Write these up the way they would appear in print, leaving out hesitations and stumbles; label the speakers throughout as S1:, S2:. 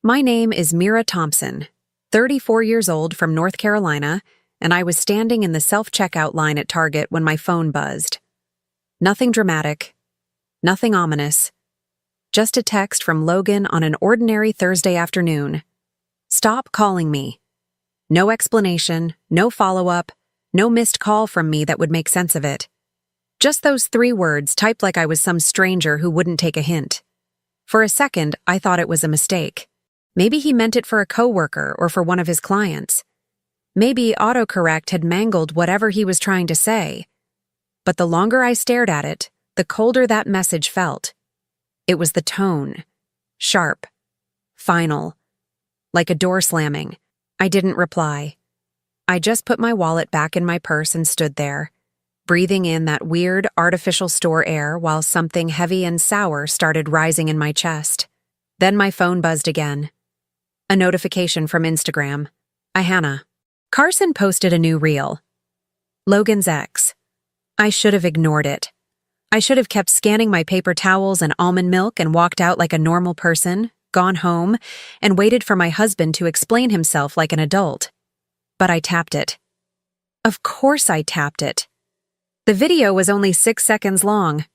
S1: My name is Mira Thompson, 34 years old from North Carolina, and I was standing in the self-checkout line at Target when my phone buzzed. Nothing dramatic, nothing ominous, just a text from Logan on an ordinary Thursday afternoon. Stop calling me. No explanation, no follow-up, no missed call from me that would make sense of it. Just those 3 words typed like I was some stranger who wouldn't take a hint. For a second, I thought it was a mistake. Maybe he meant it for a coworker or for one of his clients. Maybe autocorrect had mangled whatever he was trying to say. But the longer I stared at it, the colder that message felt. It was the tone. Sharp. Final. Like a door slamming. I didn't reply. I just put my wallet back in my purse and stood there, breathing in that weird artificial store air while something heavy and sour started rising in my chest. Then my phone buzzed again. A notification from Instagram. Hannah. Carson posted a new reel. Logan's ex. I should have ignored it. I should have kept scanning my paper towels and almond milk and walked out like a normal person, gone home, and waited for my husband to explain himself like an adult. But I tapped it. Of course I tapped it. The video was only 6 seconds long.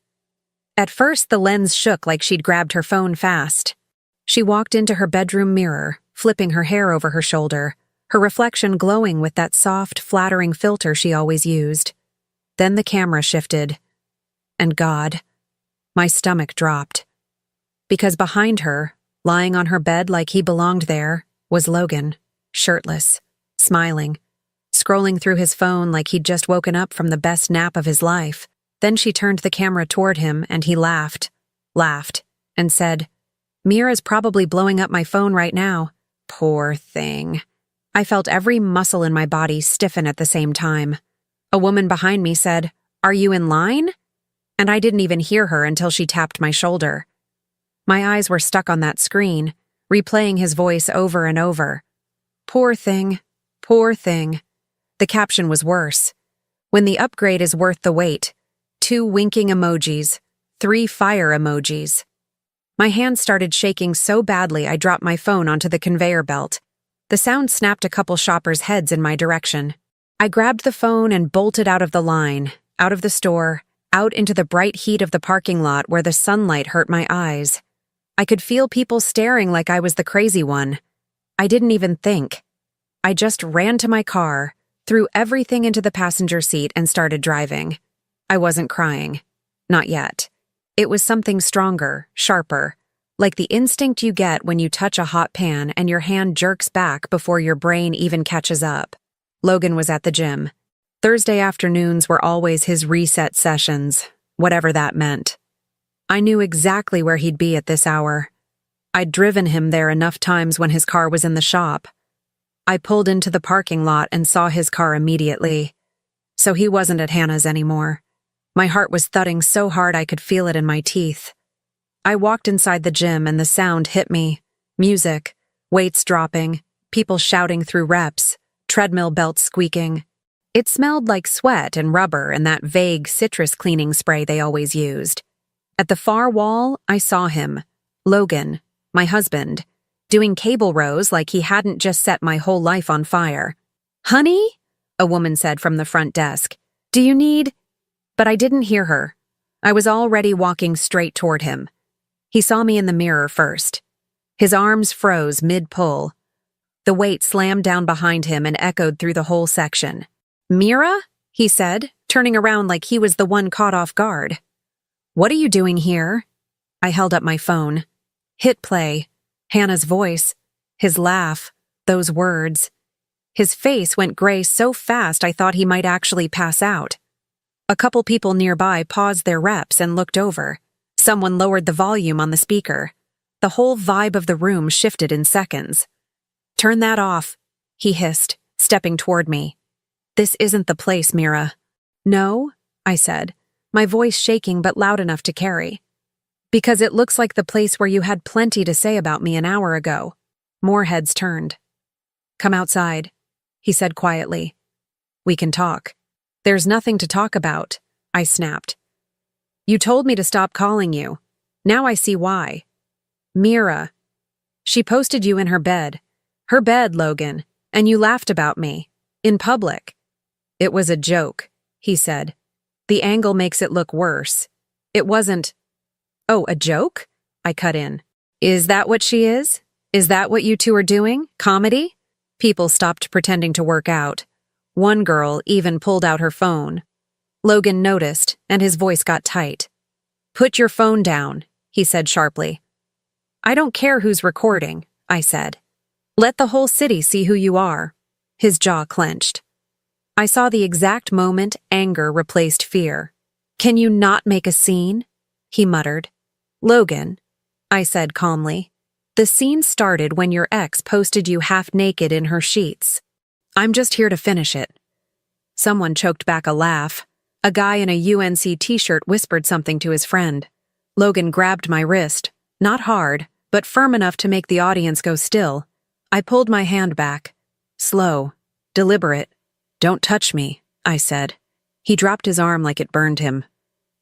S1: At first, the lens shook like she'd grabbed her phone fast. She walked into her bedroom mirror, flipping her hair over her shoulder, her reflection glowing with that soft, flattering filter she always used. Then the camera shifted. And God, my stomach dropped. Because behind her, lying on her bed like he belonged there, was Logan, shirtless, smiling, scrolling through his phone like he'd just woken up from the best nap of his life. Then she turned the camera toward him and he laughed, and said, Mira's probably blowing up my phone right now. Poor thing. I felt every muscle in my body stiffen at the same time. A woman behind me said, Are you in line? And I didn't even hear her until she tapped my shoulder. My eyes were stuck on that screen, replaying his voice over and over. Poor thing, poor thing. The caption was worse. When the upgrade is worth the wait. 2 winking emojis, 3 fire emojis. My hand started shaking so badly I dropped my phone onto the conveyor belt. The sound snapped a couple shoppers' heads in my direction. I grabbed the phone and bolted out of the line, out of the store, out into the bright heat of the parking lot where the sunlight hurt my eyes. I could feel people staring like I was the crazy one. I didn't even think. I just ran to my car, threw everything into the passenger seat and started driving. I wasn't crying. Not yet. It was something stronger, sharper, like the instinct you get when you touch a hot pan and your hand jerks back before your brain even catches up. Logan was at the gym. Thursday afternoons were always his reset sessions, whatever that meant. I knew exactly where he'd be at this hour. I'd driven him there enough times when his car was in the shop. I pulled into the parking lot and saw his car immediately. So he wasn't at Hannah's anymore. My heart was thudding so hard I could feel it in my teeth. I walked inside the gym and the sound hit me. Music, weights dropping, people shouting through reps, treadmill belts squeaking. It smelled like sweat and rubber and that vague citrus cleaning spray they always used. At the far wall, I saw him, Logan, my husband, doing cable rows like he hadn't just set my whole life on fire. Honey? A woman said from the front desk. Do you need... But I didn't hear her. I was already walking straight toward him. He saw me in the mirror first. His arms froze mid-pull. The weight slammed down behind him and echoed through the whole section. Mira? He said, turning around like he was the one caught off guard. What are you doing here? I held up my phone. Hit play. Hannah's voice. His laugh. Those words. His face went gray so fast I thought he might actually pass out. A couple people nearby paused their reps and looked over. Someone lowered the volume on the speaker. The whole vibe of the room shifted in seconds. Turn that off, he hissed, stepping toward me. This isn't the place, Mira. No, I said, my voice shaking but loud enough to carry. Because it looks like the place where you had plenty to say about me an hour ago. More heads turned. Come outside, he said quietly. We can talk. There's nothing to talk about, I snapped. You told me to stop calling you. Now I see why. Mira. She posted you in her bed. Her bed, Logan, and you laughed about me. In public. It was a joke, he said. The angle makes it look worse. It wasn't. Oh, a joke? I cut in. Is that what she is? Is that what you two are doing? Comedy? People stopped pretending to work out. One girl even pulled out her phone. Logan noticed, and his voice got tight. Put your phone down, he said sharply. I don't care who's recording, I said. Let the whole city see who you are. His jaw clenched. I saw the exact moment anger replaced fear. Can you not make a scene? He muttered. Logan, I said calmly. The scene started when your ex posted you half naked in her sheets. I'm just here to finish it. Someone choked back a laugh. A guy in a UNC t-shirt whispered something to his friend. Logan grabbed my wrist, not hard, but firm enough to make the audience go still. I pulled my hand back. Slow, deliberate. Don't touch me, I said. He dropped his arm like it burned him.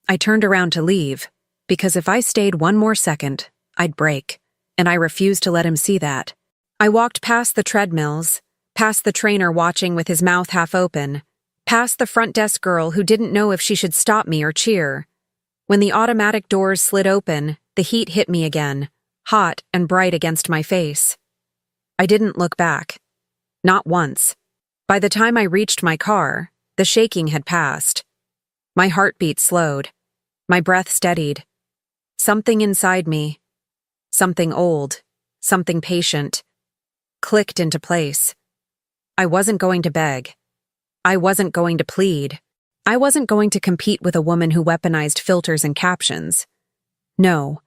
S1: I turned around to leave, because if I stayed one more second, I'd break, and I refused to let him see that. I walked past the treadmills, past the trainer watching with his mouth half open, past the front desk girl who didn't know if she should stop me or cheer. When the automatic doors slid open, the heat hit me again, hot and bright against my face. I didn't look back. Not once. By the time I reached my car, the shaking had passed. My heartbeat slowed. My breath steadied. Something inside me, something old, something patient, clicked into place. I wasn't going to beg. I wasn't going to plead. I wasn't going to compete with a woman who weaponized filters and captions. No,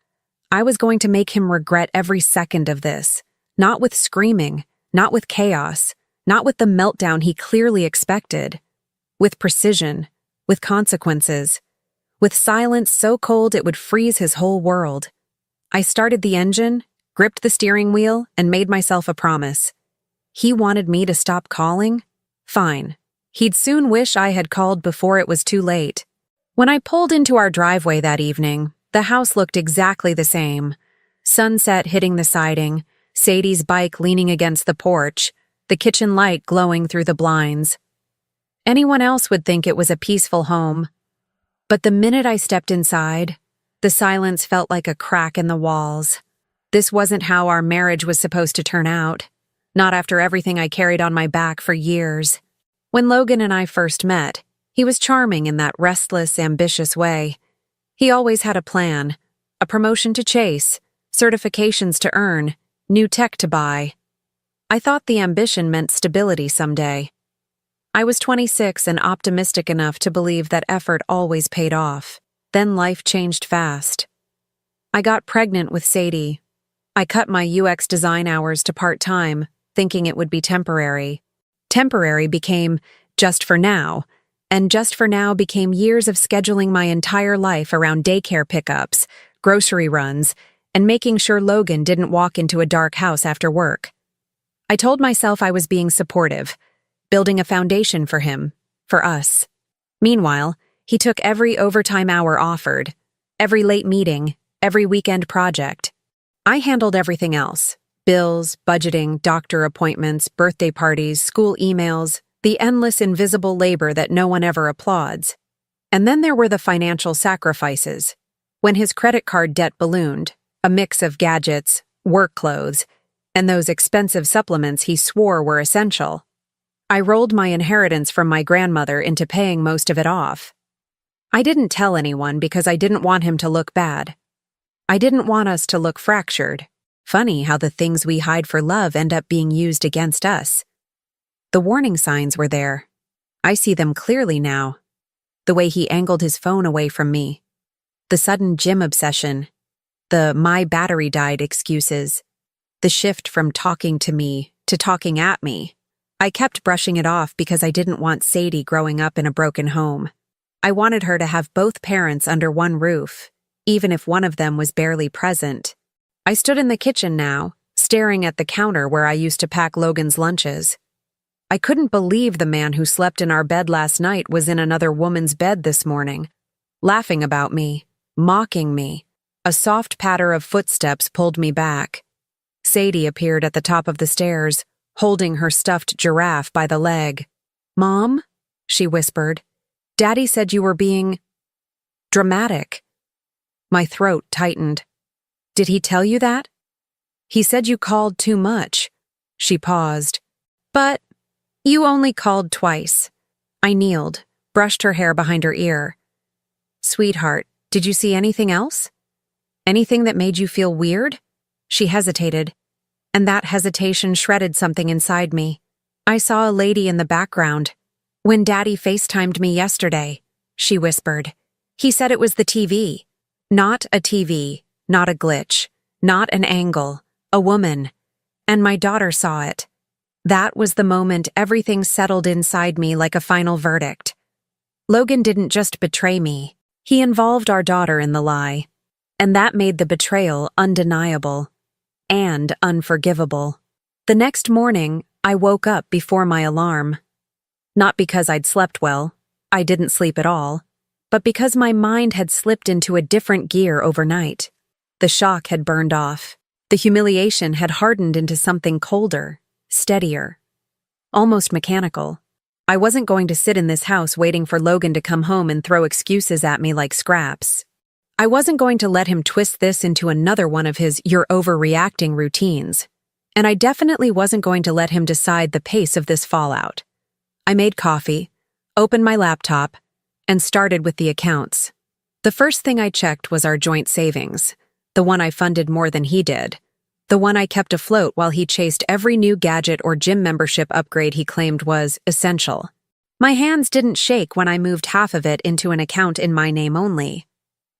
S1: I was going to make him regret every second of this, not with screaming, not with chaos, not with the meltdown he clearly expected, with precision, with consequences, with silence so cold it would freeze his whole world. I started the engine, gripped the steering wheel, and made myself a promise. He wanted me to stop calling? Fine. He'd soon wish I had called before it was too late. When I pulled into our driveway that evening, the house looked exactly the same. Sunset hitting the siding, Sadie's bike leaning against the porch, the kitchen light glowing through the blinds. Anyone else would think it was a peaceful home. But the minute I stepped inside, the silence felt like a crack in the walls. This wasn't how our marriage was supposed to turn out, not after everything I carried on my back for years. When Logan and I first met, he was charming in that restless, ambitious way. He always had a plan, a promotion to chase, certifications to earn, new tech to buy. I thought the ambition meant stability someday. I was 26 and optimistic enough to believe that effort always paid off. Then life changed fast. I got pregnant with Sadie. I cut my UX design hours to part-time, thinking it would be temporary. Temporary became just for now, and just for now became years of scheduling my entire life around daycare pickups, grocery runs, and making sure Logan didn't walk into a dark house after work. I told myself I was being supportive, building a foundation for him, for us. Meanwhile, he took every overtime hour offered, every late meeting, every weekend project. I handled everything else: bills, budgeting, doctor appointments, birthday parties, school emails, the endless invisible labor that no one ever applauds. And then there were the financial sacrifices. When his credit card debt ballooned, a mix of gadgets, work clothes, and those expensive supplements he swore were essential. I rolled my inheritance from my grandmother into paying most of it off. I didn't tell anyone because I didn't want him to look bad. I didn't want us to look fractured. Funny how the things we hide for love end up being used against us. The warning signs were there. I see them clearly now. The way he angled his phone away from me. The sudden gym obsession. The "my battery died" excuses. The shift from talking to me to talking at me. I kept brushing it off because I didn't want Sadie growing up in a broken home. I wanted her to have both parents under one roof, even if one of them was barely present. I stood in the kitchen now, staring at the counter where I used to pack Logan's lunches. I couldn't believe the man who slept in our bed last night was in another woman's bed this morning, laughing about me, mocking me. A soft patter of footsteps pulled me back. Sadie appeared at the top of the stairs, holding her stuffed giraffe by the leg. "Mom," she whispered, "Daddy said you were being dramatic." My throat tightened. "Did he tell you that?" "He said you called too much." She paused. "But you only called twice." I kneeled, brushed her hair behind her ear. "Sweetheart, did you see anything else? Anything that made you feel weird?" She hesitated, and that hesitation shredded something inside me. "I saw a lady in the background. When Daddy FaceTimed me yesterday," she whispered. "He said it was the TV. Not a TV, not a glitch, not an angle, a woman. And my daughter saw it. That was the moment everything settled inside me like a final verdict. Logan didn't just betray me. He involved our daughter in the lie. And that made the betrayal undeniable and unforgivable. The next morning, I woke up before my alarm. Not because I'd slept well, I didn't sleep at all, but because my mind had slipped into a different gear overnight. The shock had burned off. The humiliation had hardened into something colder, steadier, almost mechanical. I wasn't going to sit in this house waiting for Logan to come home and throw excuses at me like scraps. I wasn't going to let him twist this into another one of his "you're overreacting" routines. And I definitely wasn't going to let him decide the pace of this fallout. I made coffee, opened my laptop, and started with the accounts. The first thing I checked was our joint savings, the one I funded more than he did, the one I kept afloat while he chased every new gadget or gym membership upgrade he claimed was essential. My hands didn't shake when I moved half of it into an account in my name only.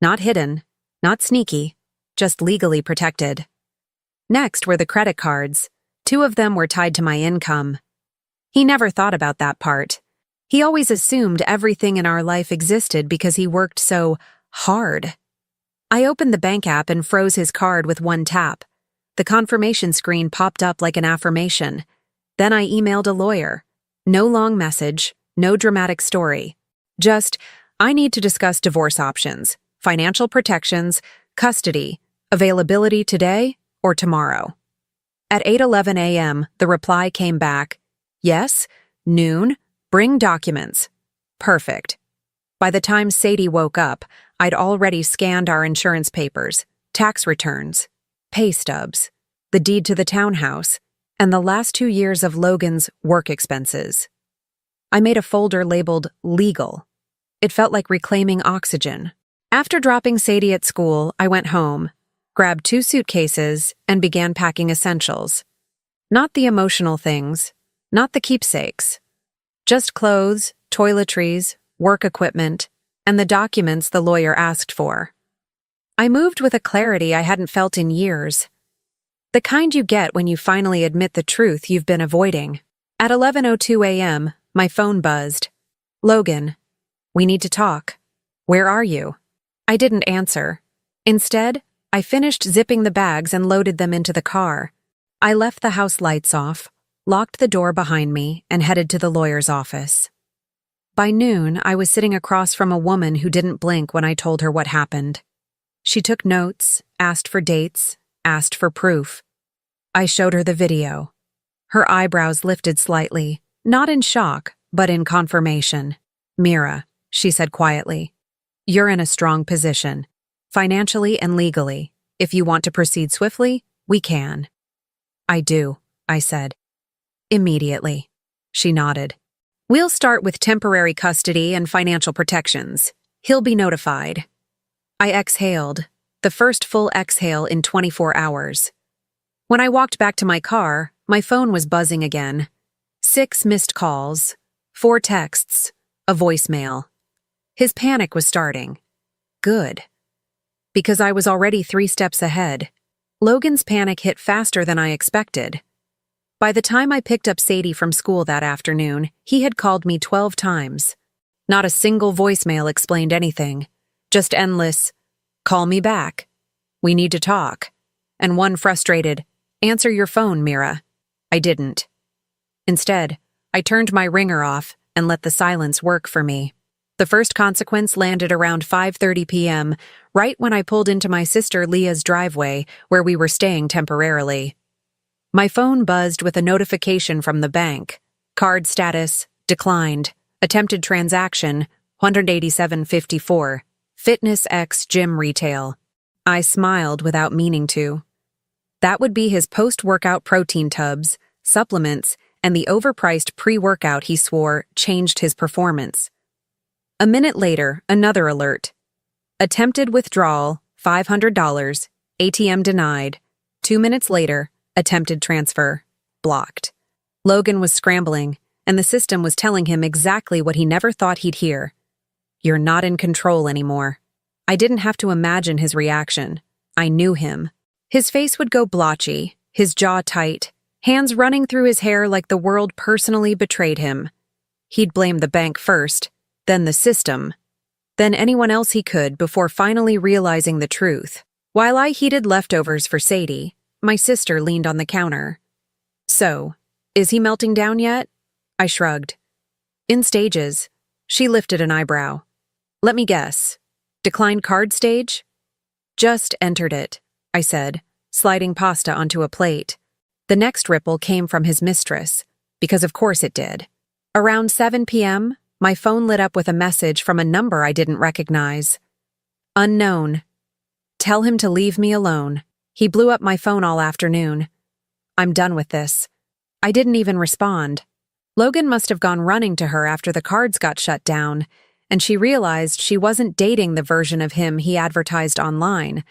S1: Not hidden, not sneaky, just legally protected. Next were the credit cards. 2 of them were tied to my income. He never thought about that part. He always assumed everything in our life existed because he worked so hard. I opened the bank app and froze his card with one tap. The confirmation screen popped up like an affirmation. Then I emailed a lawyer. No long message, no dramatic story. Just, "I need to discuss divorce options, financial protections, custody, availability today or tomorrow." At 8:11 a.m., the reply came back. "Yes, noon, bring documents." Perfect. By the time Sadie woke up, I'd already scanned our insurance papers, tax returns, pay stubs, the deed to the townhouse, and the last 2 years of Logan's work expenses. I made a folder labeled "Legal." It felt like reclaiming oxygen. After dropping Sadie at school, I went home, grabbed 2 suitcases, and began packing essentials. Not the emotional things, not the keepsakes. Just clothes, toiletries, work equipment, and the documents the lawyer asked for. I moved with a clarity I hadn't felt in years. The kind you get when you finally admit the truth you've been avoiding. At 11:02 a.m., my phone buzzed. "Logan, we need to talk. Where are you?" I didn't answer. Instead, I finished zipping the bags and loaded them into the car. I left the house lights off, locked the door behind me, and headed to the lawyer's office. By noon, I was sitting across from a woman who didn't blink when I told her what happened. She took notes, asked for dates, asked for proof. I showed her the video. Her eyebrows lifted slightly, not in shock, but in confirmation. "Mira," she said quietly, "you're in a strong position, financially and legally. If you want to proceed swiftly, we can." "I do," I said. "Immediately." She nodded. "We'll start with temporary custody and financial protections. He'll be notified." I exhaled, the first full exhale in 24 hours. When I walked back to my car, my phone was buzzing again. 6 missed calls, 4 texts, a voicemail. His panic was starting. Good. Because I was already 3 steps ahead. Logan's panic hit faster than I expected. By the time I picked up Sadie from school that afternoon, he had called me 12 times. Not a single voicemail explained anything. Just endless, "Call me back. We need to talk." And one frustrated, "Answer your phone, Mira." I didn't. Instead, I turned my ringer off and let the silence work for me. The first consequence landed around 5:30 p.m., right when I pulled into my sister Leah's driveway, where we were staying temporarily. My phone buzzed with a notification from the bank. Card status, declined. Attempted transaction, $187.54. Fitness X Gym Retail. I smiled without meaning to. That would be his post-workout protein tubs, supplements, and the overpriced pre-workout he swore changed his performance. A minute later, another alert. Attempted withdrawal, $500, ATM denied. 2 minutes later, attempted transfer, blocked. Logan was scrambling, and the system was telling him exactly what he never thought he'd hear. You're not in control anymore. I didn't have to imagine his reaction. I knew him. His face would go blotchy, his jaw tight, hands running through his hair like the world personally betrayed him. He'd blame the bank first, then the system, then anyone else he could before finally realizing the truth. While I heated leftovers for Sadie, my sister leaned on the counter. So, is he melting down yet? I shrugged. In stages. She lifted an eyebrow. Let me guess. Declined card stage? Just entered it, I said, sliding pasta onto a plate. The next ripple came from his mistress, because of course it did. Around 7 p.m., my phone lit up with a message from a number I didn't recognize. Unknown. Tell him to leave me alone. He blew up my phone all afternoon. I'm done with this. I didn't even respond. Logan must have gone running to her after the cards got shut down, and she realized she wasn't dating the version of him he advertised online,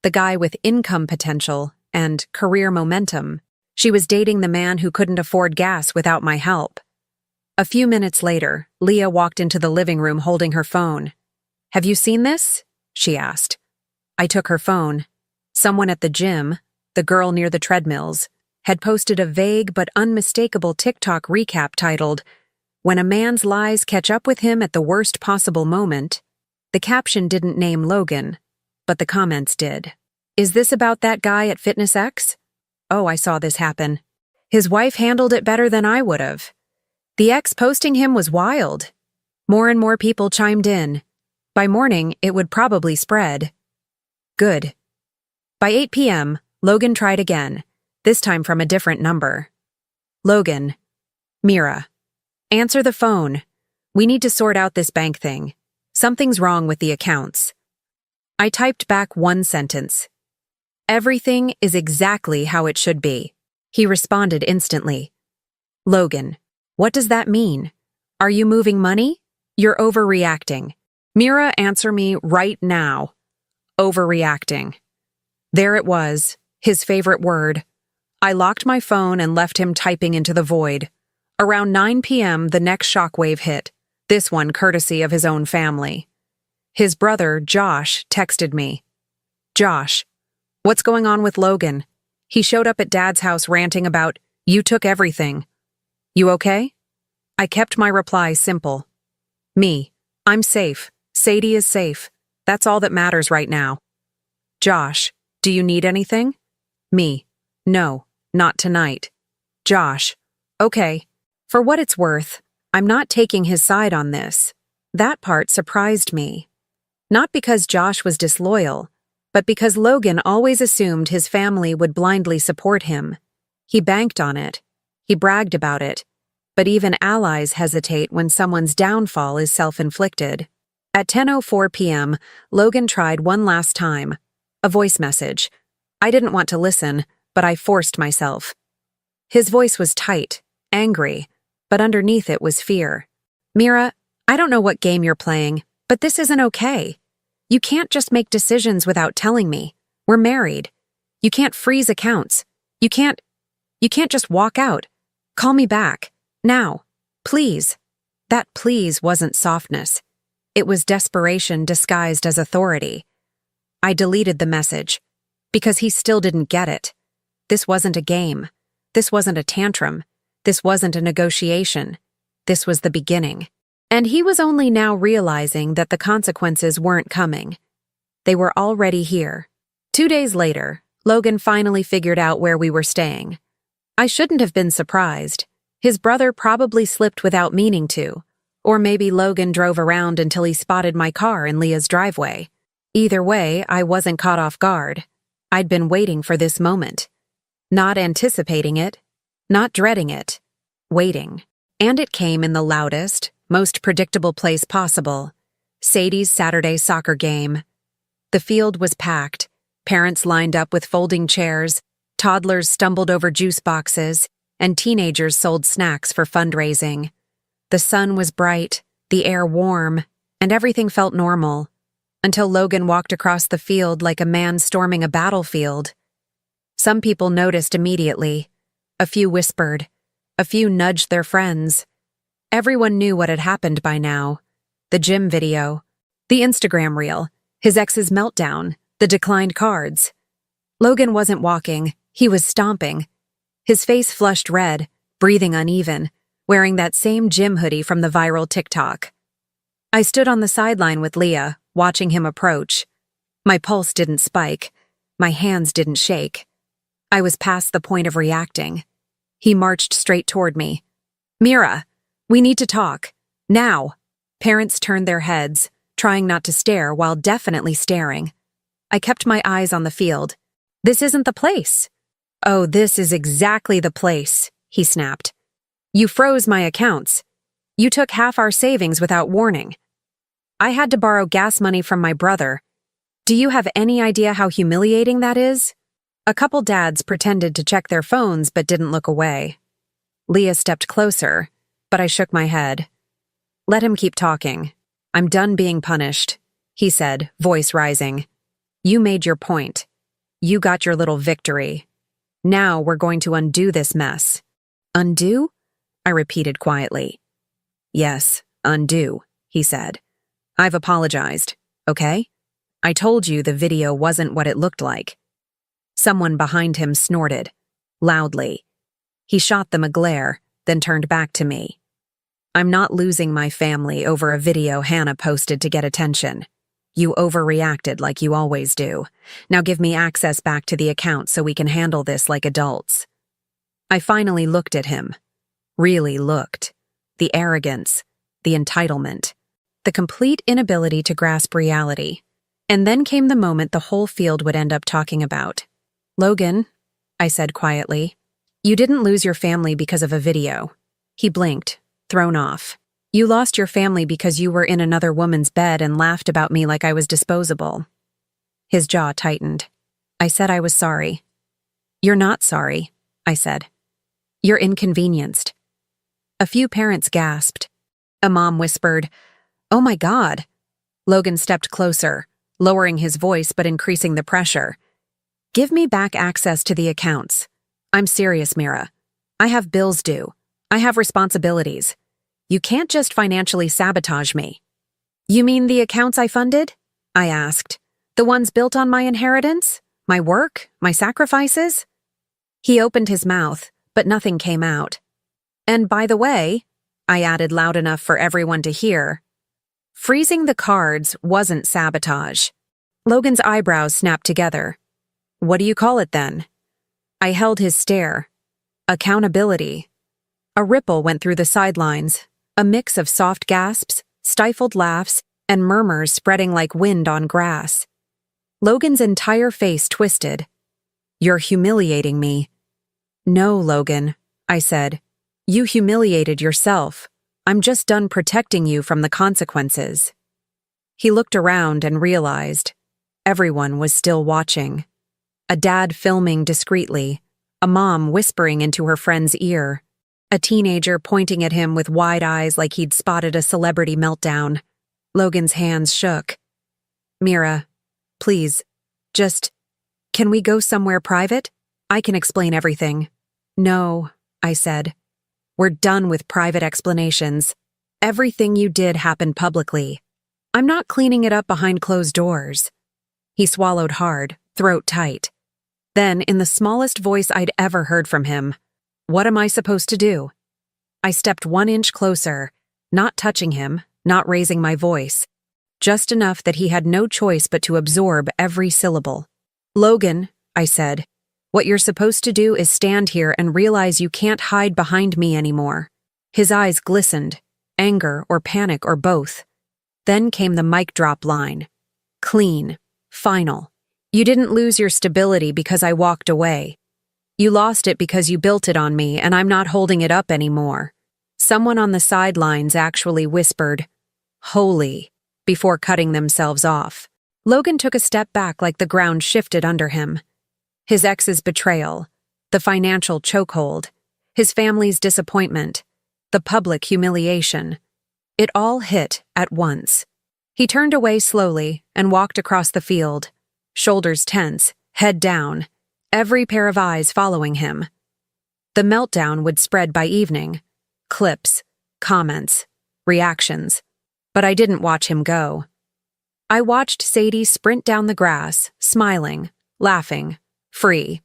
S1: the guy with income potential and career momentum. She was dating the man who couldn't afford gas without my help. A few minutes later, Leah walked into the living room holding her phone. Have you seen this? She asked. I took her phone. Someone at the gym, the girl near the treadmills, had posted a vague but unmistakable TikTok recap titled, When a Man's Lies Catch Up With Him at the Worst Possible Moment. The caption didn't name Logan, but the comments did. Is this about that guy at Fitness X? Oh, I saw this happen. His wife handled it better than I would have. The ex posting him was wild. More and more people chimed in. By morning, it would probably spread. Good. By 8 p.m., Logan tried again, this time from a different number. Logan. Mira. Answer the phone. We need to sort out this bank thing. Something's wrong with the accounts. I typed back one sentence. Everything is exactly how it should be. He responded instantly. Logan. What does that mean? Are you moving money? You're overreacting. Mira, answer me right now. Overreacting. There it was, his favorite word. I locked my phone and left him typing into the void. Around 9 p.m., the next shockwave hit, this one courtesy of his own family. His brother, Josh, texted me. Josh, what's going on with Logan? He showed up at Dad's house ranting about, you took everything. You okay? I kept my reply simple. Me. I'm safe. Sadie is safe. That's all that matters right now. Josh, do you need anything? Me. No, not tonight. Josh. Okay. For what it's worth, I'm not taking his side on this. That part surprised me. Not because Josh was disloyal, but because Logan always assumed his family would blindly support him. He banked on it. He bragged about it. But even allies hesitate when someone's downfall is self-inflicted. At 10:04 p.m., Logan tried one last time. A voice message. I didn't want to listen, but I forced myself. His voice was tight, angry, but underneath it was fear. Mira, I don't know what game you're playing, but this isn't okay. You can't just make decisions without telling me. We're married. You can't freeze accounts. You can't just walk out. Call me back. Now. Please. That please wasn't softness. It was desperation disguised as authority. I deleted the message, because he still didn't get it. This wasn't a game. This wasn't a tantrum. This wasn't a negotiation. This was the beginning. And he was only now realizing that the consequences weren't coming. They were already here. 2 days later, Logan finally figured out where we were staying. I shouldn't have been surprised. His brother probably slipped without meaning to, or maybe Logan drove around until he spotted my car in Leah's driveway. Either way, I wasn't caught off guard. I'd been waiting for this moment. Not anticipating it, not dreading it, waiting. And it came in the loudest, most predictable place possible. Sadie's Saturday soccer game. The field was packed. Parents lined up with folding chairs, toddlers stumbled over juice boxes, and teenagers sold snacks for fundraising. The sun was bright, the air warm, and everything felt normal, until Logan walked across the field like a man storming a battlefield. Some people noticed immediately. A few whispered. A few nudged their friends. Everyone knew what had happened by now. The gym video, the Instagram reel, his ex's meltdown, the declined cards. Logan wasn't walking, he was stomping. His face flushed red, breathing uneven, wearing that same gym hoodie from the viral TikTok. I stood on the sideline with Leah, watching him approach. My pulse didn't spike. My hands didn't shake. I was past the point of reacting. He marched straight toward me. "Mira, we need to talk. Now." Parents turned their heads, trying not to stare while definitely staring. I kept my eyes on the field. "This isn't the place." "Oh, this is exactly the place," he snapped. "You froze my accounts. You took half our savings without warning. I had to borrow gas money from my brother. Do you have any idea how humiliating that is?" A couple dads pretended to check their phones but didn't look away. Leah stepped closer, but I shook my head. "Let him keep talking. I'm done being punished," he said, voice rising. "You made your point. You got your little victory. Now we're going to undo this mess." "Undo?" I repeated quietly. "Yes, undo," he said. "I've apologized, okay? I told you the video wasn't what it looked like." Someone behind him snorted, loudly. He shot them a glare, then turned back to me. "I'm not losing my family over a video Hannah posted to get attention. You overreacted like you always do. Now give me access back to the account so we can handle this like adults." I finally looked at him. Really looked. The arrogance, the entitlement, the complete inability to grasp reality. And then came the moment the whole field would end up talking about. "Logan," I said quietly, "you didn't lose your family because of a video." He blinked, thrown off. "You lost your family because you were in another woman's bed and laughed about me like I was disposable." His jaw tightened. I said I was sorry. "You're not sorry," I said. "You're inconvenienced." A few parents gasped. A mom whispered, "Oh my God." Logan stepped closer, lowering his voice but increasing the pressure. "Give me back access to the accounts. I'm serious, Mira. I have bills due. I have responsibilities. You can't just financially sabotage me." "You mean the accounts I funded?" I asked. "The ones built on my inheritance? My work? My sacrifices?" He opened his mouth, but nothing came out. "And by the way," I added loud enough for everyone to hear, "freezing the cards wasn't sabotage." Logan's eyebrows snapped together. "What do you call it then?" I held his stare. "Accountability." A ripple went through the sidelines, a mix of soft gasps, stifled laughs, and murmurs spreading like wind on grass. Logan's entire face twisted. "You're humiliating me." "No, Logan," I said. "You humiliated yourself. I'm just done protecting you from the consequences." He looked around and realized everyone was still watching. A dad filming discreetly, a mom whispering into her friend's ear, a teenager pointing at him with wide eyes like he'd spotted a celebrity meltdown. Logan's hands shook. "Mira, please, can we go somewhere private? I can explain everything." "No," I said. "We're done with private explanations. Everything you did happened publicly. I'm not cleaning it up behind closed doors." He swallowed hard, throat tight. Then, in the smallest voice I'd ever heard from him, "What am I supposed to do?" I stepped 1 inch closer, not touching him, not raising my voice, just enough that he had no choice but to absorb every syllable. "Logan," I said, "what you're supposed to do is stand here and realize you can't hide behind me anymore." His eyes glistened, anger or panic or both. Then came the mic drop line. Clean. Final. "You didn't lose your stability because I walked away. You lost it because you built it on me, and I'm not holding it up anymore. Someone on the sidelines actually whispered, "Holy," before cutting themselves off. Logan took a step back like the ground shifted under him. His ex's betrayal, the financial chokehold, his family's disappointment, the public humiliation. It all hit at once. He turned away slowly and walked across the field, shoulders tense, head down, every pair of eyes following him. The meltdown would spread by evening. Clips, comments, reactions. But I didn't watch him go. I watched Sadie sprint down the grass, smiling, laughing, free.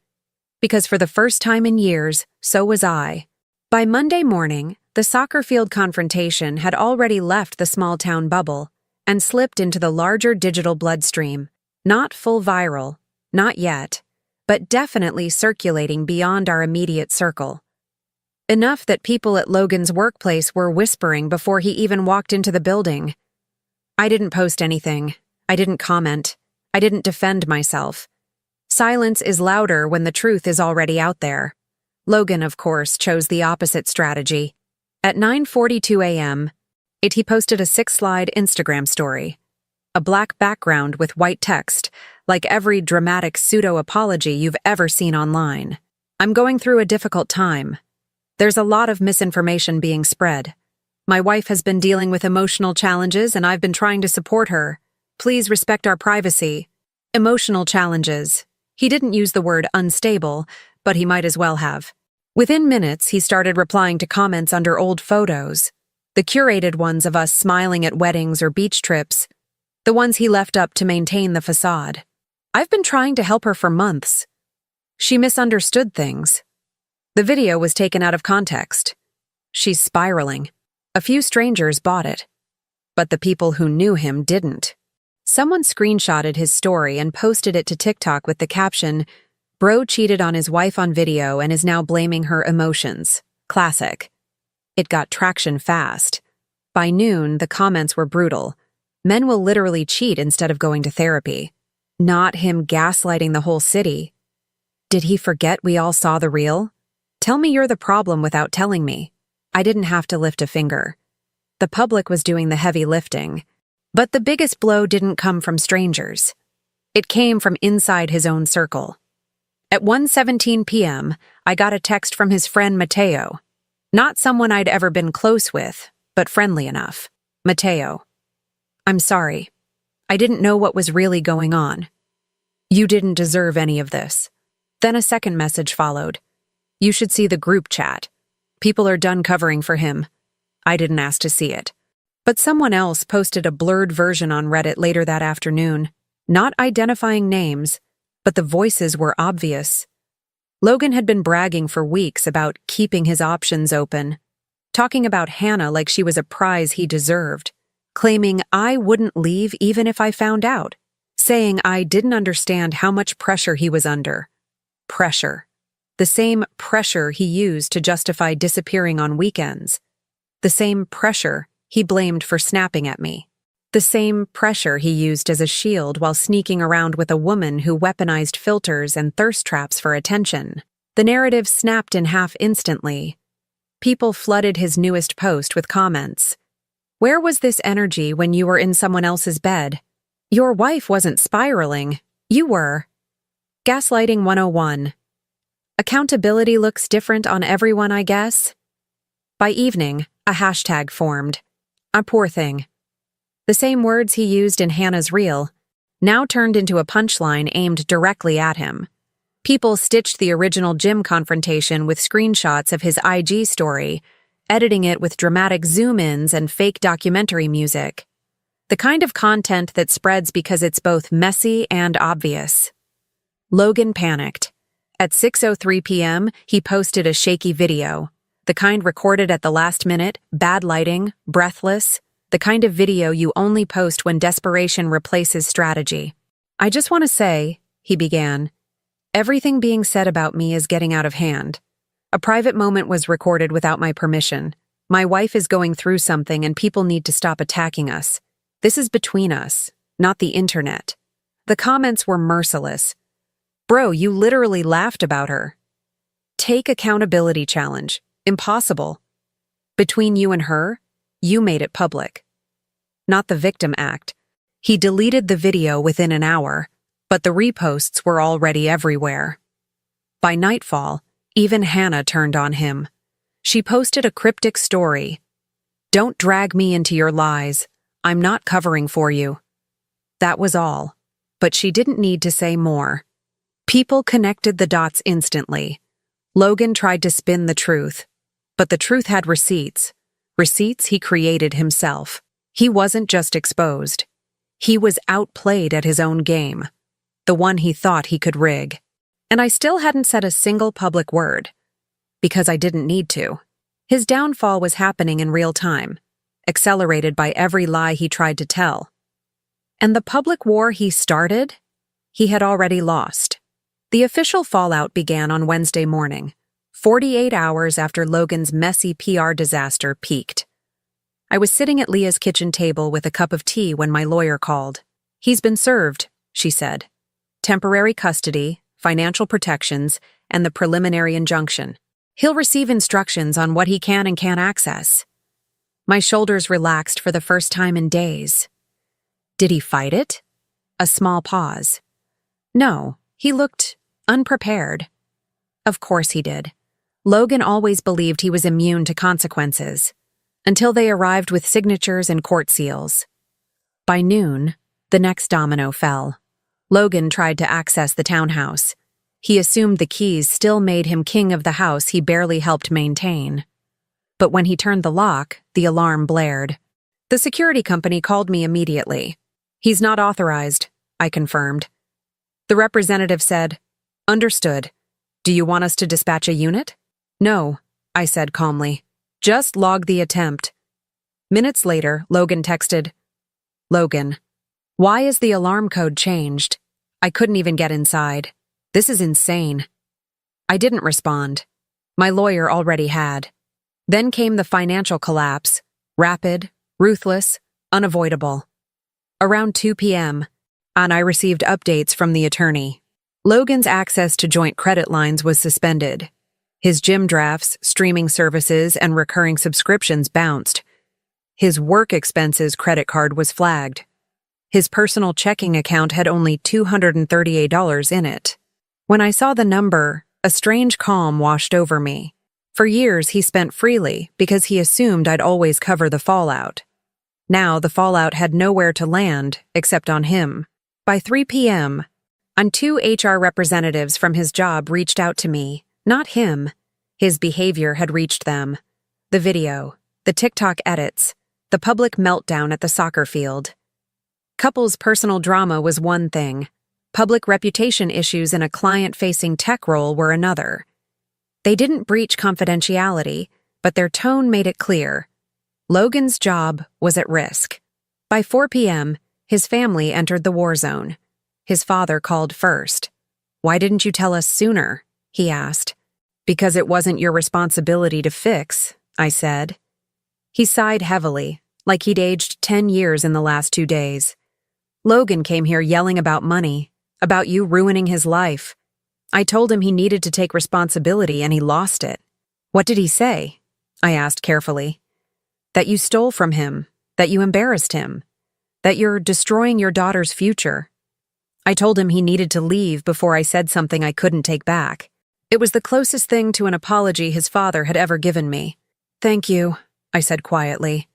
S1: Because for the first time in years, so was I. By Monday morning, the soccer field confrontation had already left the small-town bubble and slipped into the larger digital bloodstream. Not full viral, not yet, but definitely circulating beyond our immediate circle. Enough that people at Logan's workplace were whispering before he even walked into the building. I didn't post anything. I didn't comment. I didn't defend myself. Silence is louder when the truth is already out there. Logan, of course, chose the opposite strategy. At 9:42 a.m., he posted a 6-slide Instagram story. A black background with white text, like every dramatic pseudo-apology you've ever seen online. "I'm going through a difficult time. There's a lot of misinformation being spread. My wife has been dealing with emotional challenges and I've been trying to support her. Please respect our privacy." Emotional challenges. He didn't use the word unstable, but he might as well have. Within minutes, he started replying to comments under old photos. The curated ones of us smiling at weddings or beach trips. The ones he left up to maintain the facade. I've been trying to help her for months. She misunderstood things. The video was taken out of context. She's spiraling. A few strangers bought it. But the people who knew him didn't. Someone screenshotted his story and posted it to TikTok with the caption, "Bro cheated on his wife on video and is now blaming her emotions. Classic." It got traction fast. By noon, the comments were brutal. Men will literally cheat instead of going to therapy. Not him gaslighting the whole city. Did he forget we all saw the real? Tell me you're the problem without telling me. I didn't have to lift a finger. The public was doing the heavy lifting. But the biggest blow didn't come from strangers. It came from inside his own circle. At 1:17 p.m., I got a text from his friend Mateo. Not someone I'd ever been close with, but friendly enough. Mateo. "I'm sorry. I didn't know what was really going on. You didn't deserve any of this." Then a second message followed. "You should see the group chat. People are done covering for him." I didn't ask to see it. But someone else posted a blurred version on Reddit later that afternoon, not identifying names, but the voices were obvious. Logan had been bragging for weeks about keeping his options open, talking about Hannah like she was a prize he deserved, claiming I wouldn't leave even if I found out, saying I didn't understand how much pressure he was under. Pressure. The same pressure he used to justify disappearing on weekends. The same pressure he blamed for snapping at me. The same pressure he used as a shield while sneaking around with a woman who weaponized filters and thirst traps for attention. The narrative snapped in half instantly. People flooded his newest post with comments. "Where was this energy when you were in someone else's bed? Your wife wasn't spiraling. You were." Gaslighting 101. Accountability looks different on everyone, I guess. By evening, a hashtag formed. A poor thing. The same words he used in Hannah's reel, now turned into a punchline aimed directly at him. People stitched the original gym confrontation with screenshots of his IG story, editing it with dramatic zoom-ins and fake documentary music. The kind of content that spreads because it's both messy and obvious. Logan panicked. At 6:03 p.m., he posted a shaky video. The kind recorded at the last minute, bad lighting, breathless, the kind of video you only post when desperation replaces strategy. "I just want to say," he began, "everything being said about me is getting out of hand. A private moment was recorded without my permission. My wife is going through something and people need to stop attacking us. This is between us, not the internet." The comments were merciless. "Bro, you literally laughed about her." Take accountability challenge. Impossible. Between you and her, you made it public. Not the victim act. He deleted the video within an hour, but the reposts were already everywhere. By nightfall, even Hannah turned on him. She posted a cryptic story. "Don't drag me into your lies. I'm not covering for you." That was all, but she didn't need to say more. People connected the dots instantly. Logan tried to spin the truth, but the truth had receipts. Receipts he created himself. He wasn't just exposed. He was outplayed at his own game, the one he thought he could rig. And I still hadn't said a single public word, because I didn't need to. His downfall was happening in real time, accelerated by every lie he tried to tell. And the public war he started, he had already lost. The official fallout began on Wednesday morning, 48 hours after Logan's messy PR disaster peaked. I was sitting at Leah's kitchen table with a cup of tea when my lawyer called. "He's been served," she said. "Temporary custody, financial protections, and the preliminary injunction. He'll receive instructions on what he can and can't access." My shoulders relaxed for the first time in days. Did he fight it? A small pause. No, he looked unprepared. Of course he did. Logan always believed he was immune to consequences, until they arrived with signatures and court seals. By noon, the next domino fell. Logan tried to access the townhouse. He assumed the keys still made him king of the house he barely helped maintain. But when he turned the lock, the alarm blared. The security company called me immediately. "He's not authorized," I confirmed. The representative said, "Understood. Do you want us to dispatch a unit?" "No," I said calmly. "Just log the attempt." Minutes later, Logan texted, "Logan, why is the alarm code changed? I couldn't even get inside. This is insane." I didn't respond. My lawyer already had. Then came the financial collapse, rapid, ruthless, unavoidable. Around 2 p.m., and I received updates from the attorney. Logan's access to joint credit lines was suspended. His gym drafts, streaming services, and recurring subscriptions bounced. His work expenses credit card was flagged. His personal checking account had only $238 in it. When I saw the number, a strange calm washed over me. For years, he spent freely because he assumed I'd always cover the fallout. Now, the fallout had nowhere to land except on him. By 3 p.m., two HR representatives from his job reached out to me. Not him. His behavior had reached them. The video, the TikTok edits, the public meltdown at the soccer field. Couples' personal drama was one thing. Public reputation issues in a client-facing tech role were another. They didn't breach confidentiality, but their tone made it clear. Logan's job was at risk. By 4 p.m., his family entered the war zone. His father called first. "Why didn't you tell us sooner?" he asked. "Because it wasn't your responsibility to fix," I said. He sighed heavily, like he'd aged 10 years in the last 2 days. "Logan came here yelling about money, about you ruining his life. I told him he needed to take responsibility and he lost it." "What did he say?" I asked carefully. "That you stole from him, that you embarrassed him, that you're destroying your daughter's future." I told him he needed to leave before I said something I couldn't take back. It was the closest thing to an apology his father had ever given me. "Thank you," I said quietly.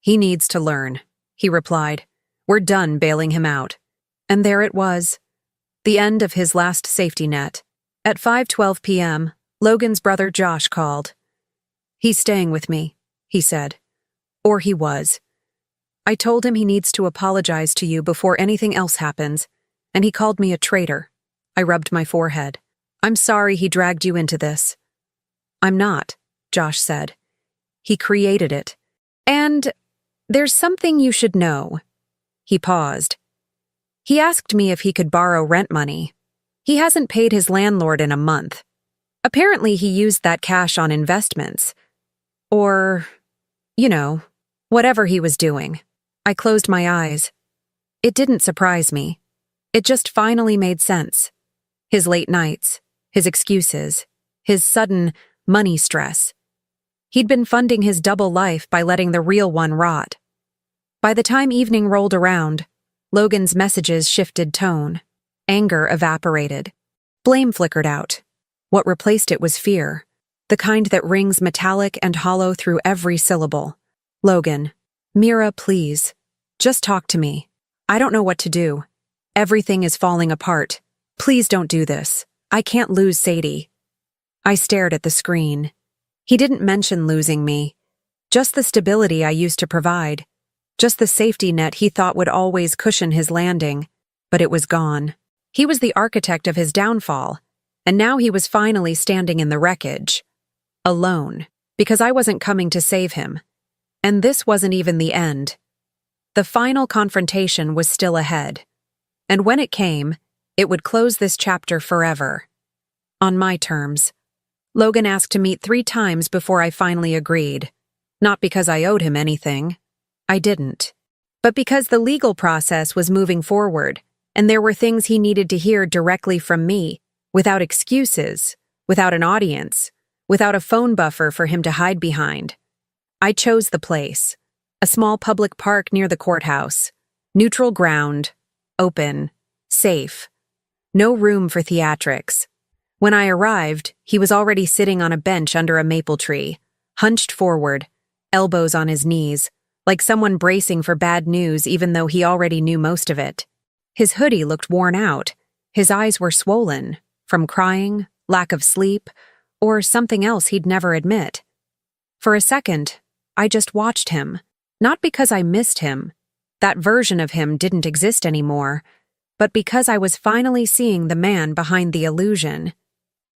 S1: "He needs to learn," he replied. "We're done bailing him out." And there it was. The end of his last safety net. At 5:12 p.m., Logan's brother Josh called. "He's staying with me," he said. Or he was. "I told him he needs to apologize to you before anything else happens, and he called me a traitor." I rubbed my forehead. "I'm sorry he dragged you into this." "I'm not," Josh said. "He created it. And there's something you should know." He paused. He asked me if he could borrow rent money. He hasn't paid his landlord in a month. Apparently he used that cash on investments. Or, whatever he was doing. I closed my eyes. It didn't surprise me. It just finally made sense. His late nights, his excuses, his sudden money stress. He'd been funding his double life by letting the real one rot. By the time evening rolled around, Logan's messages shifted tone. Anger evaporated. Blame flickered out. What replaced it was fear, the kind that rings metallic and hollow through every syllable. Logan, Mira, please. Just talk to me. I don't know what to do. Everything is falling apart. Please don't do this. I can't lose Sadie. I stared at the screen. He didn't mention losing me. Just the stability I used to provide. Just the safety net he thought would always cushion his landing. But it was gone. He was the architect of his downfall, and now he was finally standing in the wreckage. Alone, because I wasn't coming to save him. And this wasn't even the end. The final confrontation was still ahead. And when it came, it would close this chapter forever. On my terms. Logan asked to meet 3 times before I finally agreed. Not because I owed him anything. I didn't. But because the legal process was moving forward, and there were things he needed to hear directly from me, without excuses, without an audience, without a phone buffer for him to hide behind. I chose the place. A small public park near the courthouse. Neutral ground. Open. Safe. No room for theatrics. When I arrived, he was already sitting on a bench under a maple tree, hunched forward, elbows on his knees, like someone bracing for bad news even though he already knew most of it. His hoodie looked worn out. His eyes were swollen, from crying, lack of sleep, or something else he'd never admit. For a second, I just watched him, not because I missed him. That version of him didn't exist anymore, but because I was finally seeing the man behind the illusion.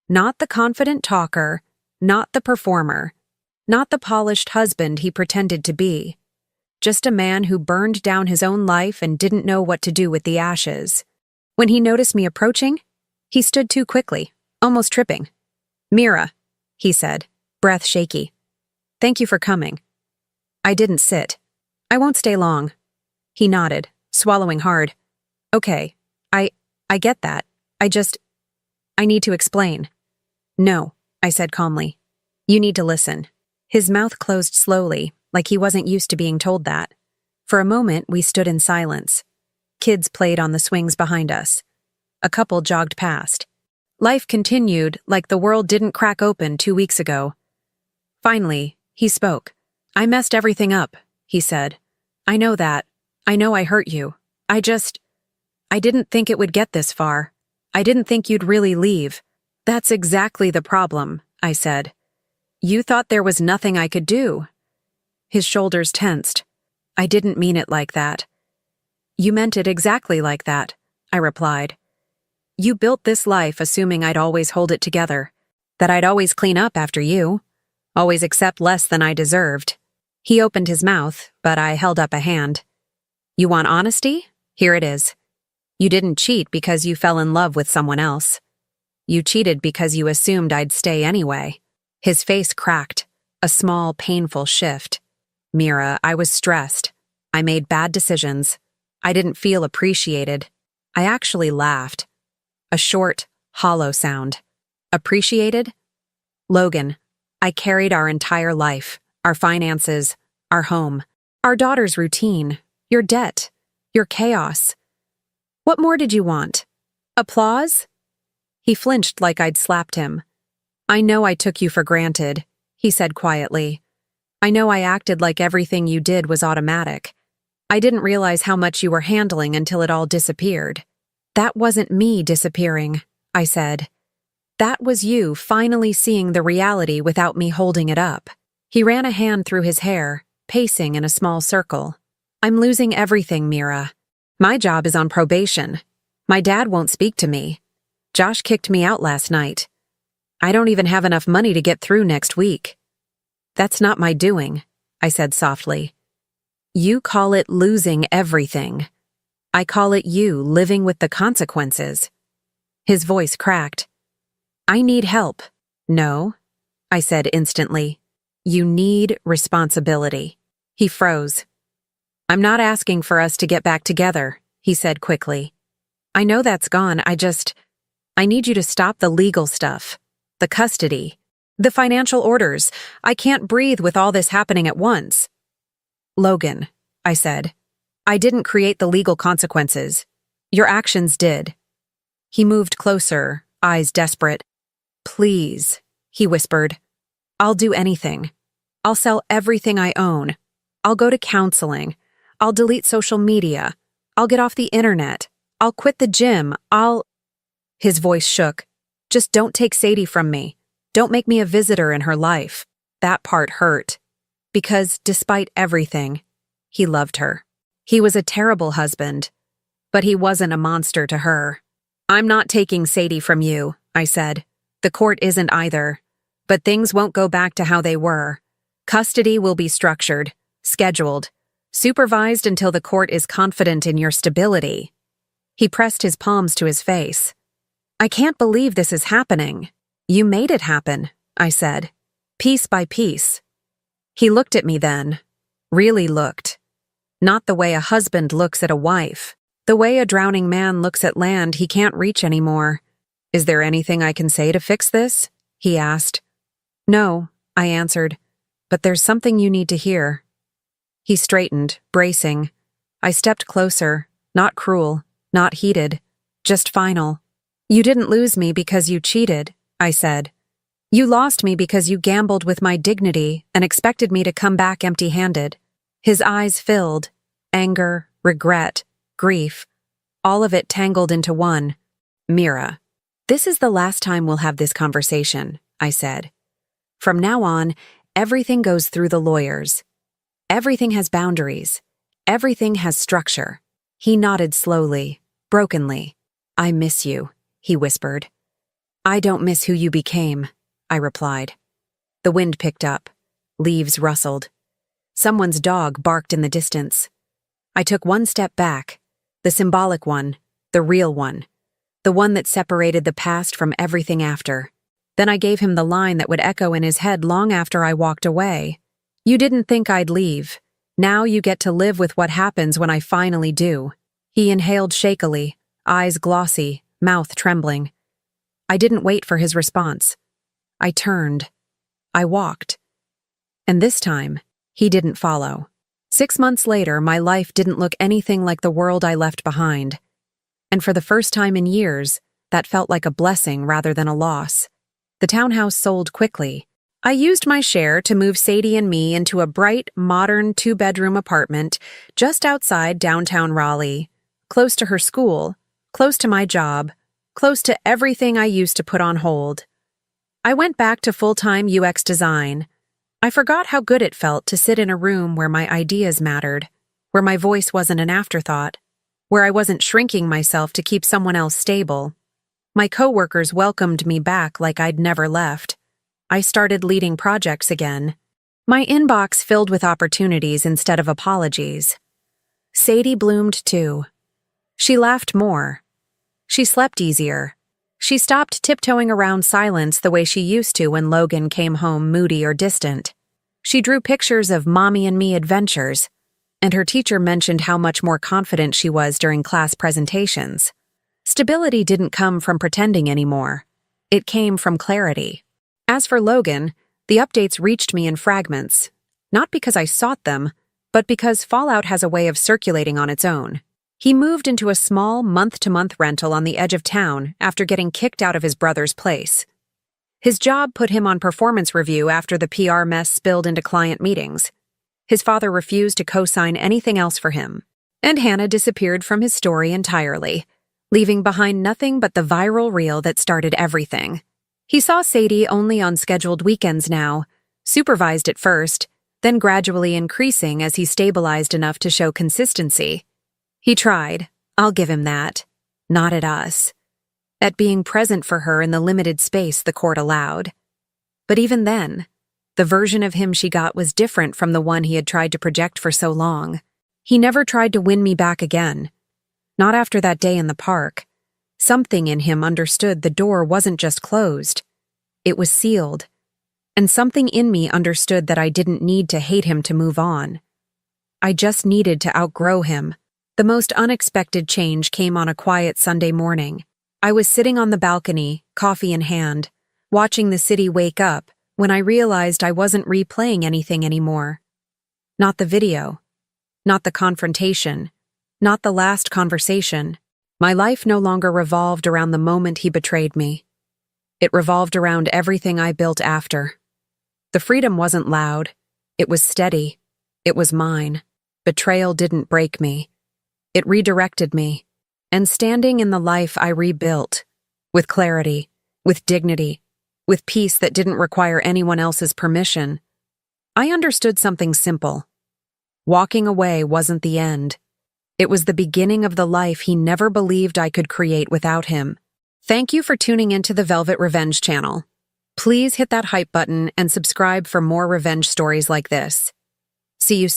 S1: Not the confident talker, not the performer, not the polished husband he pretended to be. Just a man who burned down his own life and didn't know what to do with the ashes. When he noticed me approaching, he stood too quickly, almost tripping. "Mira," he said, breath shaky. "Thank you for coming." I didn't sit. "I won't stay long." He nodded, swallowing hard. "Okay, I get that. I need to explain." "No," I said calmly. "You need to listen." His mouth closed slowly, like he wasn't used to being told that. For a moment, we stood in silence. Kids played on the swings behind us. A couple jogged past. Life continued like the world didn't crack open 2 weeks ago. Finally, he spoke. "I messed everything up," he said. "I know that. I know I hurt you. I didn't think it would get this far. I didn't think you'd really leave." "That's exactly the problem," I said. "You thought there was nothing I could do." His shoulders tensed. "I didn't mean it like that." "You meant it exactly like that," I replied. "You built this life assuming I'd always hold it together, that I'd always clean up after you, always accept less than I deserved." He opened his mouth, but I held up a hand. "You want honesty? Here it is. You didn't cheat because you fell in love with someone else. You cheated because you assumed I'd stay anyway." His face cracked, a small, painful shift. "Mira, I was stressed. I made bad decisions. I didn't feel appreciated." I actually laughed. A short, hollow sound. "Appreciated?" "Logan, I carried our entire life, our finances, our home, our daughter's routine, your debt, your chaos. What more did you want? Applause?" He flinched like I'd slapped him. "I know I took you for granted," he said quietly. "I know I acted like everything you did was automatic. I didn't realize how much you were handling until it all disappeared." "That wasn't me disappearing," I said. "That was you finally seeing the reality without me holding it up." He ran a hand through his hair, pacing in a small circle. "I'm losing everything, Mira. My job is on probation. My dad won't speak to me. Josh kicked me out last night. I don't even have enough money to get through next week." "That's not my doing," I said softly. "You call it losing everything. I call it you living with the consequences." His voice cracked. "I need help." "No," I said instantly. "You need responsibility." He froze. "I'm not asking for us to get back together," he said quickly. "I know that's gone. I need you to stop the legal stuff. The custody. The financial orders. I can't breathe with all this happening at once. Logan, I said, I didn't create the legal consequences. Your actions did. He moved closer, eyes desperate. Please, he whispered. I'll do anything. I'll sell everything I own. I'll go to counseling. I'll delete social media. I'll get off the internet. I'll quit the gym. His voice shook. Just don't take Sadie from me. Don't make me a visitor in her life. That part hurt. Because, despite everything, he loved her. He was a terrible husband, but he wasn't a monster to her. I'm not taking Sadie from you, I said. The court isn't either. But things won't go back to how they were. Custody will be structured, scheduled, supervised until the court is confident in your stability. He pressed his palms to his face. I can't believe this is happening. You made it happen, I said, piece by piece. He looked at me then, really looked. Not the way a husband looks at a wife, the way a drowning man looks at land he can't reach anymore. Is there anything I can say to fix this? He asked. No, I answered, but there's something you need to hear. He straightened, bracing. I stepped closer, not cruel, not heated, just final. You didn't lose me because you cheated, I said. You lost me because you gambled with my dignity and expected me to come back empty-handed. His eyes filled, anger, regret, grief, all of it tangled into one. Mira, this is the last time we'll have this conversation, I said. From now on, everything goes through the lawyers. Everything has boundaries. Everything has structure. He nodded slowly, brokenly. I miss you, he whispered. I don't miss who you became, I replied. The wind picked up. Leaves rustled. Someone's dog barked in the distance. I took one step back, the symbolic one, the real one, the one that separated the past from everything after. Then I gave him the line that would echo in his head long after I walked away. You didn't think I'd leave. Now you get to live with what happens when I finally do. He inhaled shakily, eyes glossy, mouth trembling. I didn't wait for his response. I turned. I walked. And this time, he didn't follow. 6 months later, my life didn't look anything like the world I left behind. And for the first time in years, that felt like a blessing rather than a loss. The townhouse sold quickly. I used my share to move Sadie and me into a bright, modern 2-bedroom apartment just outside downtown Raleigh, close to her school, close to my job, close to everything I used to put on hold. I went back to full-time UX design. I forgot how good it felt to sit in a room where my ideas mattered, where my voice wasn't an afterthought, where I wasn't shrinking myself to keep someone else stable. My coworkers welcomed me back like I'd never left. I started leading projects again. My inbox filled with opportunities instead of apologies. Sadie bloomed too. She laughed more. She slept easier. She stopped tiptoeing around silence the way she used to when Logan came home moody or distant. She drew pictures of mommy and me adventures, and her teacher mentioned how much more confident she was during class presentations. Stability didn't come from pretending anymore. It came from clarity. As for Logan, the updates reached me in fragments, not because I sought them, but because Fallout has a way of circulating on its own. He moved into a small month-to-month rental on the edge of town after getting kicked out of his brother's place. His job put him on performance review after the PR mess spilled into client meetings. His father refused to co-sign anything else for him, and Hannah disappeared from his story entirely, leaving behind nothing but the viral reel that started everything. He saw Sadie only on scheduled weekends now, supervised at first, then gradually increasing as he stabilized enough to show consistency. He tried, I'll give him that. Not at us. At being present for her in the limited space the court allowed. But even then, the version of him she got was different from the one he had tried to project for so long. He never tried to win me back again. Not after that day in the park. Something in him understood the door wasn't just closed. It was sealed. And something in me understood that I didn't need to hate him to move on. I just needed to outgrow him. The most unexpected change came on a quiet Sunday morning. I was sitting on the balcony, coffee in hand, watching the city wake up when I realized I wasn't replaying anything anymore. Not the video, not the confrontation, not the last conversation. My life no longer revolved around the moment he betrayed me. It revolved around everything I built after. The freedom wasn't loud. It was steady. It was mine. Betrayal didn't break me. It redirected me. And standing in the life I rebuilt, with clarity, with dignity, with peace that didn't require anyone else's permission, I understood something simple. Walking away wasn't the end. It was the beginning of the life he never believed I could create without him. Thank you for tuning into the Velvet Revenge channel. Please hit that hype button and subscribe for more revenge stories like this. See you soon.